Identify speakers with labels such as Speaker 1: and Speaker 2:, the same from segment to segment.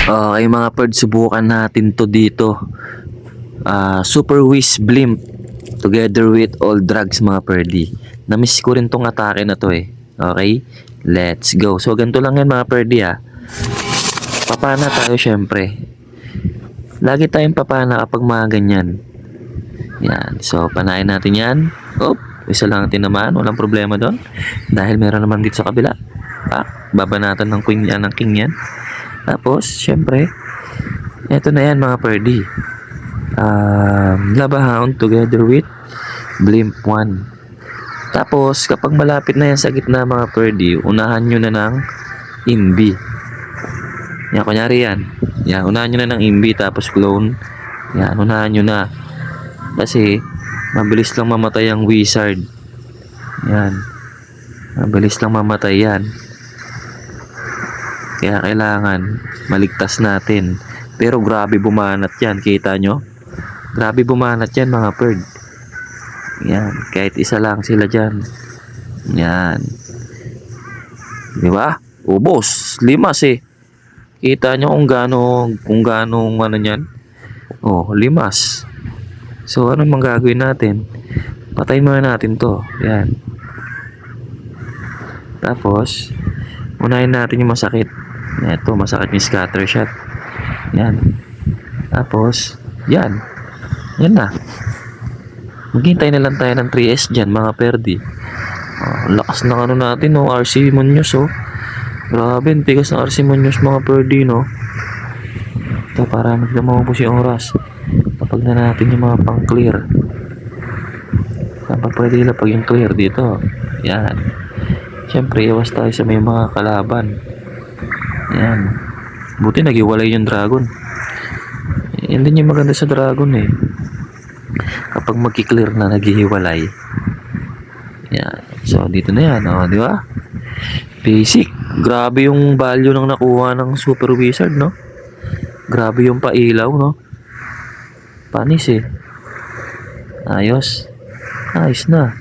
Speaker 1: Okay mga bird, subukan natin to dito. Super Whiz Blimp together with all drugs mga perdi. Namiss ko rin tong atake na to eh. Okay? Let's go. So ganito lang yan mga perdi ha. Papana tayo syempre. Lagi tayong papana kapag mga ganyan. Yan. So panain natin yan. Oh, isa lang naman. Walang problema doon. Dahil meron naman dito sa kabila. Babanatan ng queen yan, ng king yan. Tapos, syempre, eto na yan mga perdi. Lava Hound together with Blimp 1. Tapos, kapag malapit na yan sa gitna mga perdi, unahan nyo na ng Imbi. Yan, kunyari yan. Yan, unahan nyo na ng Imbi, tapos clone. Yan, unahan nyo na. Kasi, mabilis lang mamatay ang wizard. Yan. Mabilis lang mamatay yan. Kaya kailangan maligtas natin. Pero grabe bumanat yan. Kita nyo? Grabe bumanat yan mga bird. Yan. Kahit isa lang sila dyan. Yan. Diba? Ubos. Limas eh. Kita nyo kung gaano ano yan? Oh, limas. So, ano mang gagawin natin? Patayin muna natin to. Yan. Tapos, unahin natin yung masakit. Ito, masakit yung scatter shot. Yan. Tapos, yan. Yan na. Maghintay na lang tayo ng 3S dyan, mga perdi. Lakas ng ano natin, no? RC Munoz, oh. Grabe, tigas ng RC Munoz, mga perdi, no? Ito, para maglamawabos yung oras. Kapag na natin yung mga pang-clear. Kapag pwede lang pag yung clear dito. Yan. Siyempre, iwas tayo sa may mga kalaban. Yan. Buti naghiwalay yung dragon. Yan din yung maganda sa dragon eh. Kapag magki-clear na naghihiwalay. Yan. So dito na yan, oh, di ba? Basic. Grabe yung value ng nakuha ng Super Wizard, no? Grabe yung pailaw, no? Panis eh. Ayos. Ayos na.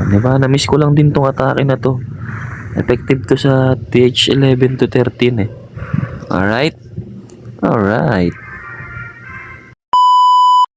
Speaker 1: Di ba? Na-miss ko lang din tong atake na to. Effective to sa TH11 to 13 eh. Alright? Alright.